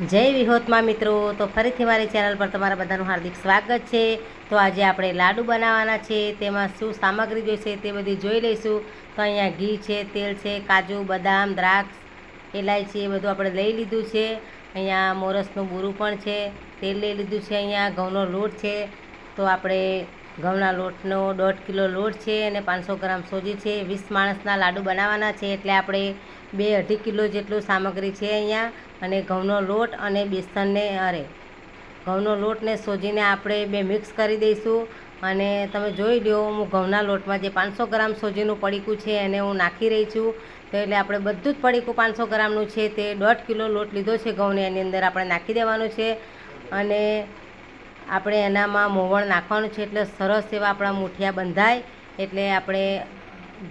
જય વિહોતમાં મિત્રો, તો ફરીથી મારી ચેનલ પર તમારા બધાનું હાર્દિક સ્વાગત છે। તો આજે આપણે લાડુ બનાવવાના છે, તેમાં શું સામગ્રી જોઈશે તે બધી જોઈ લઈશું। તો અહીંયા ઘી છે, તેલ છે, કાજુ બદામ દ્રાક્ષ ઇલાયચી એ બધું આપણે લઈ લીધું છે। અહીંયા મોરસનું બૂરું પણ છે, તેલ લઈ લીધું છે। અહીંયા ઘઉંનો લોટ છે, તો આપણે ઘઉંના લોટનો 1.5 કિલો લોટ છે અને 500 ગ્રામ સોજી છે। 20 માણસના લાડુ બનાવવાના છે એટલે આપણે 2-2.5 કિલો જેટલું સામગ્રી છે અહીંયા। અને ઘઉંનો લોટ અને બેસનને ઘઉંનો લોટ ને સોજીને આપણે બે મિક્સ કરી દઈશું। અને તમે જોઈ લો, હું ઘઉંના લોટમાં જે 500 ગ્રામ સોજીનું પડીકું છે એને હું નાખી રહી છું। તો એટલે આપણે બધું જ પડીકું 500 ગ્રામનું છે તે 1.5 કિલો લોટ લીધો છે ઘઉંને, એની અંદર આપણે નાખી દેવાનું છે। અને આપણે એનામાં મોવણ નાખવાનું છે એટલે સરસ એવા આપણા મુઠિયા બંધાય। એટલે આપણે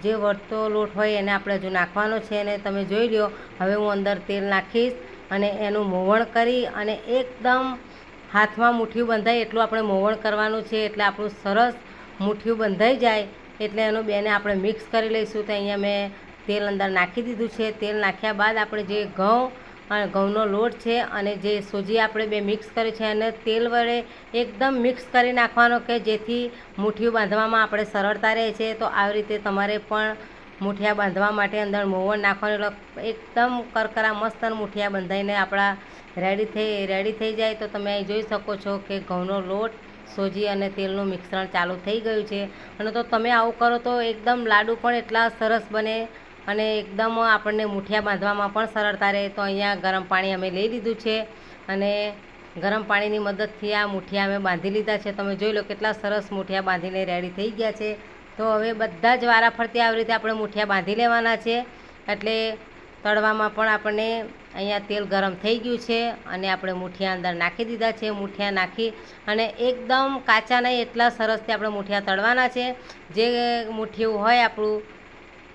જે વધતો લોટ હોય એને આપણે હજુ નાખવાનો છે। અને તમે જોઈ લો, હવે હું અંદર તેલ નાખીશ અને એનું મોવણ કરી અને એકદમ હાથમાં મુઠ્ઠીયું બંધાય એટલું આપણે મોવણ કરવાનું છે। એટલે આપણું સરસ મુઠ્ઠીયું બંધાઈ જાય એટલે એનું બેને આપણે મિક્સ કરી લઈશું। તો અહીંયા મેં તેલ અંદર નાખી દીધું છે। તેલ નાખ્યા બાદ આપણે જે ઘઉંનો લોટ છે અને જે સોજી આપણે બે મિક્સ કરી છે એને તેલ વડે એકદમ મિક્સ કરી નાખવાનો કે જેથી મુઠ્ઠીયું બાંધવામાં આપણે સરળતા રહે છે। તો આવી રીતે તમારે પણ મુઠિયા બાંધવા માટે અંદર મોવણ નાખવાનું, એટલે એકદમ કરકરા મસ્ત મુઠિયા બંધાઈને આપણા રેડી થઈ જાય। તો તમે અહીં જોઈ શકો છો કે ઘઉંનો લોટ, સોજી અને તેલનું મિશ્રણ ચાલુ થઈ ગયું છે। અને તો તમે આવું કરો તો એકદમ લાડુ પણ એટલા સરસ બને અને એકદમ આપણને મુઠિયા બાંધવામાં પણ સરળતા રહે। તો અહીંયા ગરમ પાણી અમે લઈ લીધું છે અને ગરમ પાણીની મદદથી આ મુઠિયા અમે બાંધી લીધા છે। તમે જોઈ લો કેટલા સરસ મુઠિયા બાંધીને રેડી થઈ ગયા છે। તો હવે બધા જ વારાફરતી આવી રીતે આપણે મુઠિયા બાંધી લેવાના છે। એટલે તળવામાં પણ આપણને અહીંયા તેલ ગરમ થઈ ગયું છે અને આપણે મુઠિયા અંદર નાખી દીધા છે। મુઠિયા નાખી અને એકદમ કાચા નહીં એટલા સરસથી આપણે મુઠિયા તળવાના છે। જે મુઠિયું હોય આપણું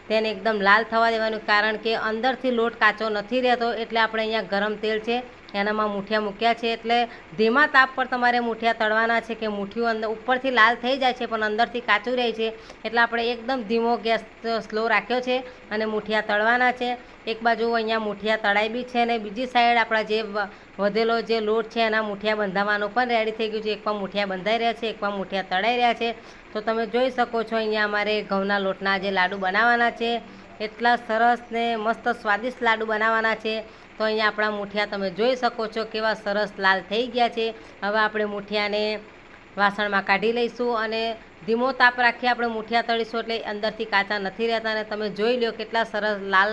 તેને એકદમ લાલ થવા દેવાનું, કારણ કે અંદરથી લોટ કાચો નથી રહેતો। એટલે આપણે અહીંયા ગરમ તેલ છે એનામાં મુઠિયા મૂક્યા છે, એટલે ધીમા તાપ પર તમારે મુઠિયા તળવાના છે કે મુઠિયું અંદર ઉપરથી લાલ થઈ જાય છે પણ અંદરથી કાચું રહે છે। એટલે આપણે એકદમ ધીમો ગેસ સ્લો રાખ્યો છે અને મુઠિયા તળવાના છે। એક બાજુ અહીંયા મુઠિયા તળાઈ બી છે અને બીજી સાઈડ આપણા જે વધેલો જે લોટ છે એના મુઠિયા બંધાવવાનું પણ રેડી થઈ ગયું છે। એકવાર મુઠિયા બંધાઈ રહ્યા છે, એકવાર મુઠિયા તળાઈ રહ્યા છે। તો તમે જોઈ શકો છો અહીંયા અમારે ઘઉંના લોટના જે લાડુ બનાવવાના છે, એટલા સરસ ને મસ્ત સ્વાદિષ્ટ લાડુ બનાવવાના છે। તો અહીંયા આપણા મુઠિયા તમે જોઈ શકો છો કેવા સરસ લાલ થઈ ગયા છે। હવે આપણે મુઠિયાને વાસણમાં કાઢી લઈશું અને ધીમો તાપ રાખી આપણે મુઠિયા તળીશું, એટલે અંદરથી કાચા નથી રહેતા। અને તમે જોઈ લો કેટલા સરસ લાલ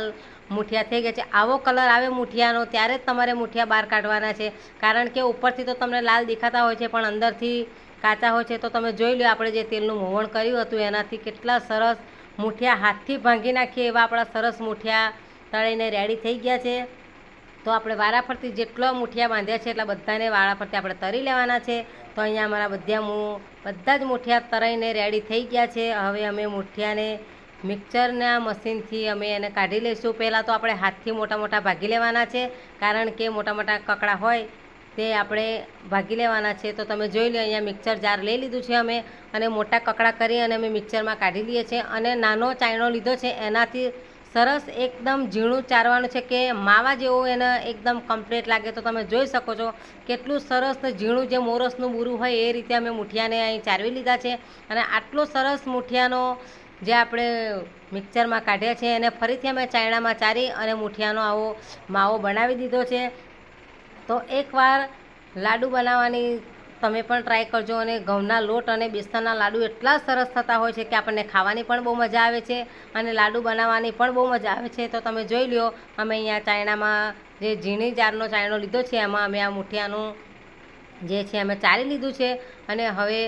મુઠિયા થઈ ગયા છે। આવો કલર આવે મુઠિયાનો ત્યારે જ તમારે મુઠિયા બહાર કાઢવાના છે, કારણ કે ઉપરથી તો તમને લાલ દેખાતા હોય છે પણ અંદરથી કાચા હોય છે। તો તમે જોઈ લો, આપણે જે તેલનું મોવણ કર્યું હતું એનાથી કેટલા સરસ મુઠિયા હાથથી ભાંગી નાખીએ એવા આપણા સરસ મુઠિયા તળીને રેડી થઈ ગયા છે। તો આપણે વારાફરતી જેટલો મુઠિયા બાંધ્યા છે એટલા બધાને વારાફરતી આપણે તળી લેવાના છે। તો અહીંયા અમારા બધા જ મુઠિયા તળાઈને રેડી થઈ ગયા છે। હવે અમે મુઠિયાને મિક્સરના મશીનથી અમે એને કાઢી લઈશું। પહેલાં તો આપણે હાથથી મોટા મોટા ભાગી લેવાના છે, કારણ કે મોટા મોટા કકડા હોય તે આપણે ભાગી લેવાના છે। તો તમે જોઈ લો, અહીંયા મિક્સર જાર લઈ લીધું છે અમે અને મોટા કકડા કરી અને અમે મિક્સરમાં કાઢી લઈએ છીએ। અને નાનો ચાયણો લીધો છે, એનાથી સરસ એકદમ ઝીણું ચારવાનું છે કે માવા જેવું એને એકદમ કમ્પ્લીટ લાગે। તો તમે જોઈ શકો છો કેટલું સરસ ને ઝીણું જે મોરસનું બૂરું હોય એ રીતે અમે મુઠિયાને અહીં ચારવી લીધા છે। અને આટલો સરસ મુઠિયાનો જે આપણે મિક્સરમાં કાઢ્યા છે એને ફરીથી અમે ચાયણામાં ચારી અને મુઠિયાનો આવો માવો બનાવી દીધો છે। તો એકવાર લાડુ બનાવવાની તમે પણ ટ્રાય કરજો। અને ઘઉંના લોટ અને બેસનના લાડુ એટલા સરસ થતા હોય છે કે આપણને ખાવાની પણ બહુ મજા આવે છે અને લાડુ બનાવવાની પણ બહુ મજા આવે છે। તો તમે જોઈ લો, અમે અહીંયા ચાયણામાં જે ઝીણી જારનો ચાયણો લીધો છે એમાં અમે આ મુઠિયાનું જે છે અમે ચારી લીધું છે। અને હવે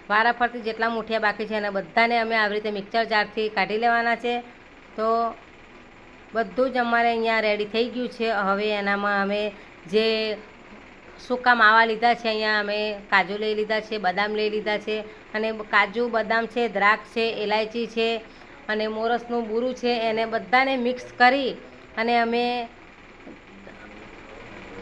વારાફરતી જેટલા મુઠિયા બાકી છે એને બધાને અમે આવી રીતે મિક્સર જારથી કાઢી લેવાના છે। તો બધું જ અમારે અહીંયા રેડી થઈ ગયું છે। હવે એનામાં અમે જે સૂકા માવા લીધા છે, અહીંયા અમે કાજુ લઈ લીધા છે, બદામ લઈ લીધા છે અને કાજુ બદામ છે, દ્રાક્ષ છે, ઇલાયચી છે અને મોરસનું બૂરું છે, એને બધાને મિક્સ કરી અને અમે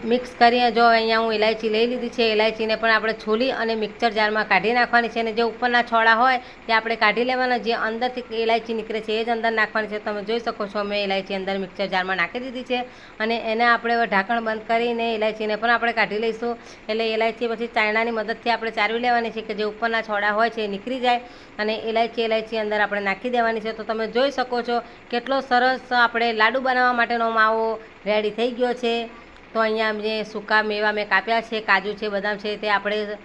મિક્સ કરીએ. જો અહીંયા હું ઇલાયચી લઈ લીધી છે. ઇલાયચીને પણ આપણે છોલી અને મિક્સર જારમાં કાઢી નાખવાની છે. અને જે ઉપરના છોડા હોય તે આપણે કાઢી લેવાના. જે અંદરથી ઇલાયચી નીકળે છે એ જ અંદર નાખવાની છે. તમે જોઈ શકો છો મેં ઇલાયચી અંદર મિક્સર જારમાં નાખી દીધી છે. અને એને આપણે હવે ઢાંકણ બંધ કરીને ઇલાયચીને પણ આપણે કાઢી લઈશું. એટલે ઇલાયચી પછી ચાયણાની મદદથી આપણે ચારવી લેવાની છે કે જે ઉપરના છોડા હોય છે એ નીકળી જાય. અને ઇલાયચી અંદર આપણે નાખી દેવાની છે. તો તમે જોઈ શકો છો કેટલો સરસ આપણે લાડુ બનાવવા માટેનો માવો રેડી થઈ ગયો છે. તો અહીંયા જે સૂકા મેવા મેં કાપ્યા છે, કાજુ છે, બદામ છે, તે આપણે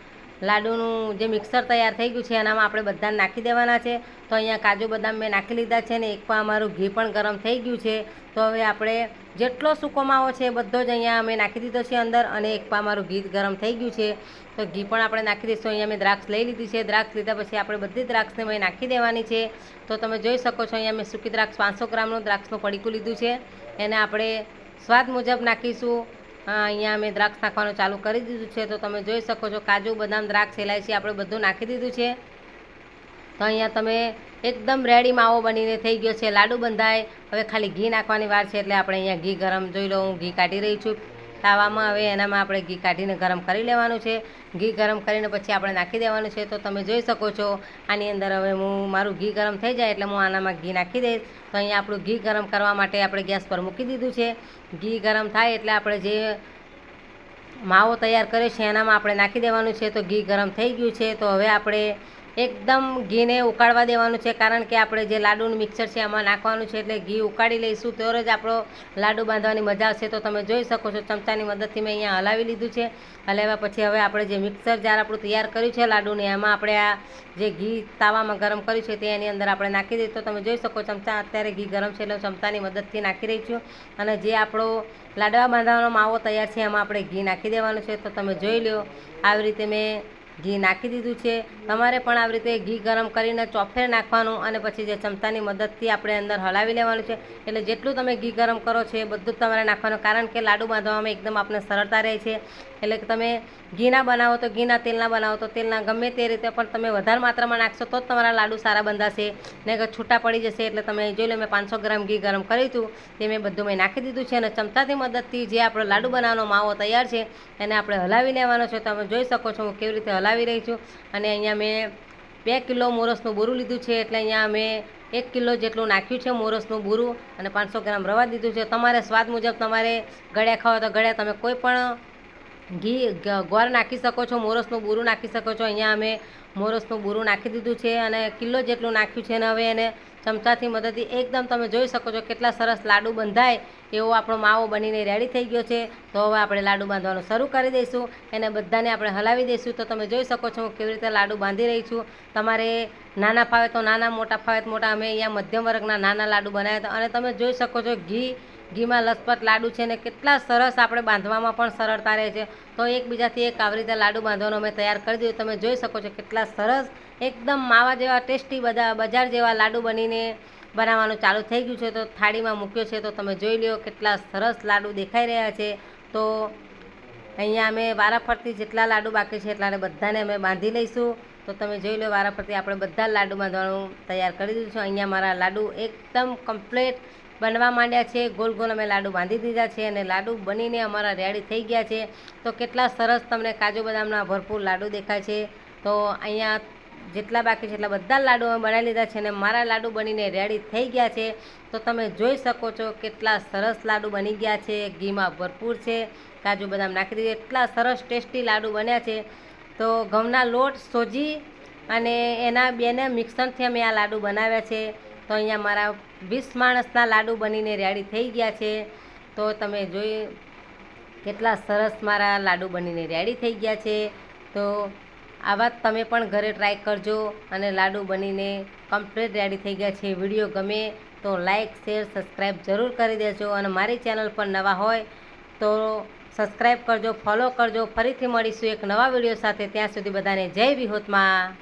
લાડુનું જે મિક્સર તૈયાર થઈ ગયું છે એનામાં આપણે બધાને નાખી દેવાના છે. તો અહીંયા કાજુ બદામ મેં નાખી લીધા છે ને એક પણ અમારું ઘી પણ ગરમ થઈ ગયું છે. તો હવે આપણે જેટલો સૂકો માવો છે બધો જ અહીંયા અમે નાખી દીધો છે અંદર. અને એક પણ અમારું ઘી ગરમ થઈ ગયું છે. તો ઘી પણ આપણે નાખી દઈશું. અહીંયા મેં દ્રાક્ષ લઈ લીધી છે. દ્રાક્ષ લીધા પછી આપણે બધી દ્રાક્ષને મેં નાખી દેવાની છે. તો તમે જોઈ શકો છો અહીંયા મેં સૂકી દ્રાક્ષ 500 ગ્રામનું દ્રાક્ષનું પડીકું લીધું છે. એને આપણે સ્વાદ મુજબ નાખીશું. અહીંયા મેં દ્રાક્ષ નાખવાનું ચાલુ કરી દીધું છે. તો તમે જોઈ શકો છો કાજુ બદામ દ્રાક્ષ ઇલાયચી આપણે બધું નાખી દીધું છે. તો અહીંયા તમે એકદમ રેડી માવો બનીને થઈ ગયો છે. લાડુ બંધાય. હવે ખાલી ઘી નાખવાની વાર છે. એટલે આપણે અહીંયા ઘી ગરમ જોઈ લો. હું ઘી કાઢી રહી છું તાવામાં. હવે એનામાં આપણે ઘી કાઢીને ગરમ કરી લેવાનું છે. ઘી ગરમ કરીને પછી આપણે નાખી દેવાનું છે. તો તમે જોઈ શકો છો આની અંદર હવે મારું ઘી ગરમ થઈ જાય એટલે હું આનામાં ઘી નાખી દઈશ. તો અહીંયા આપણું ઘી ગરમ કરવા માટે આપણે ગેસ પર મૂકી દીધું છે. ઘી ગરમ થાય એટલે આપણે જે માવો તૈયાર કર્યો છે એનામાં આપણે નાખી દેવાનું છે. તો ઘી ગરમ થઈ ગયું છે. તો હવે આપણે એકદમ ઘીને ઉકાળવા દેવાનું છે. કારણ કે આપણે જે લાડુનું મિક્સર છે એમાં નાખવાનું છે. એટલે ઘી ઉકાળી લઈશું તો જ આપણો લાડુ બાંધવાની મજા આવશે. તો તમે જોઈ શકો છો ચમચાની મદદથી મેં અહીંયા હલાવી લીધું છે. હલાવ્યા પછી હવે આપણે જે મિક્સર જાર આપણું તૈયાર કર્યું છે લાડુને એમાં આપણે આ જે ઘી તાવામાં ગરમ કર્યું છે તે એની અંદર આપણે નાખી દઈએ. તો તમે જોઈ શકો ચમચા અત્યારે ઘી ગરમ છે એટલે ચમચાની મદદથી નાખી રહી છું. અને જે આપણો લાડવા બાંધવાનો માવો તૈયાર છે એમાં આપણે ઘી નાખી દેવાનું છે. તો તમે જોઈ લો આવી રીતે મેં ઘી નાખી દીધું છે. તમારે પણ આવી રીતે ઘી ગરમ કરીને ચોફેર નાખવાનું અને પછી જે ચમચાની મદદથી આપણે અંદર હલાવી લેવાનું છે. એટલે જેટલું તમે ઘી ગરમ કરો છો એ બધું જ તમારે નાખવાનું. કારણ કે લાડુ બાંધવામાં એકદમ આપણે સરળતા રહે છે. એટલે કે તમે ઘીના બનાવો તો ઘીના, તેલના બનાવો તો તેલના, ગમે તે રીતે પણ તમે વધારે માત્રામાં નાખશો તો જ તમારા લાડુ સારા બંધાશે. ને કે છૂટા પડી જશે. એટલે તમે જોઈ લો મેં 500 ગ્રામ ઘી ગરમ કર્યું હતું તે મેં બધું મેં નાખી દીધું છે. અને ચમચાની મદદથી જે આપણો લાડુ બનાવવાનો માવો તૈયાર છે એને આપણે હલાવી લેવાનો છે. તમે જોઈ શકો છો હું કેવી રીતે હલાવી રહી છું. અને અહીંયા મેં 2 કિલો મોરસનું બૂરું લીધું છે. એટલે અહીંયા મેં 1 કિલો જેટલું નાખ્યું છે મોરસનું બૂરું અને 500 ગ્રામ રવા દીધું છે. તમારે સ્વાદ મુજબ તમારે ગળ્યા ખાવા તો ગળ્યા, તમે કોઈ પણ ઘી ગોળ નાખી શકો છો, મોરસનું બૂરું નાખી શકો છો. અહીંયા અમે મોરસનું બૂરું નાખી દીધું છે અને કિલો જેટલું નાખ્યું છે. અને હવે એને ચમચાથી મદદથી એકદમ તમે જોઈ શકો છો કેટલા સરસ લાડુ બંધાય એવો આપણો માવો બનીને રેડી થઈ ગયો છે. તો હવે આપણે લાડુ બાંધવાનું શરૂ કરી દઈશું. એને બધાને આપણે હલાવી દઈશું. તો તમે જોઈ શકો છો હું કેવી રીતે લાડુ બાંધી રહી છું. તમારે નાના ફાવે તો નાના, મોટા ફાવે તો મોટા. અમે અહીંયા મધ્યમ વર્ગના નાના લાડુ બનાવ્યા હતા. અને તમે જોઈ શકો છો ઘીમાં લસપટ લાડુ છે ને કેટલા સરસ આપણે બાંધવામાં પણ સરળતા રહે છે. તો એકબીજાથી એક આવી રીતે લાડુ બાંધવાનો અમે તૈયાર કરી દીધું. તમે જોઈ શકો છો કેટલા સરસ એકદમ માવા જેવા ટેસ્ટી બજાર જેવા લાડુ બનાવવાનું ચાલુ થઈ ગયું છે. તો થાળીમાં મૂક્યો છે. તો તમે જોઈ લો કેટલા સરસ લાડુ દેખાઈ રહ્યા છે. તો અહીંયા અમે વારાફરતી જેટલા લાડુ બાકી છે એટલા બધાને અમે બાંધી લઈશું. તો તમે જોઈ લો વારાફરતી આપણે બધા લાડુ બાંધવાનું તૈયાર કરી દીધું છે. અહીંયા મારા લાડુ એકદમ કમ્પ્લીટ બનવા માંડ્યા છે. ગોલ ગોલ અમે લાડુ બાંધી દીધા છે અને લાડુ બનીને અમારા રેડી થઈ ગયા છે. તો કેટલા સરસ તમને કાજુ બદામના ભરપૂર લાડુ દેખાય છે. તો અહીંયા જેટલા બાકી છે એટલા બધા લાડુ અમે બનાવી લીધા છે અને મારા લાડુ બનીને રેડી થઈ ગયા છે. તો તમે જોઈ શકો છો કેટલા સરસ લાડુ બની ગયા છે. ઘીમાં ભરપૂર છે, કાજુ બદામ નાખી દીધી, એટલા સરસ ટેસ્ટી લાડુ બન્યા છે. તો ઘઉંના લોટ, સોજી અને એના બેને મિક્સરથી અમે આ લાડુ બનાવ્યા છે. તો અહીંયા મારા 20 માણસના લાડુ બનીને રેડી થઈ ગયા છે. તો તમે જોઈ કેટલા સરસ મારા લાડુ બનીને રેડી થઈ ગયા છે. તો આવા તમે પણ ઘરે ટ્રાય કરજો અને લાડુ બનીને કમ્પ્લીટ રેડી થઈ ગયા છે. વિડીયો ગમે તો લાઇક, શેર, સબસ્ક્રાઈબ જરૂર કરી દેજો. અને મારી ચેનલ પર નવા હોય તો સબસ્ક્રાઈબ કરજો, ફોલો કરજો. ફરીથી મળીશું એક નવા વિડીયો સાથે. ત્યાં સુધી બધાને જય વિહોતમાં.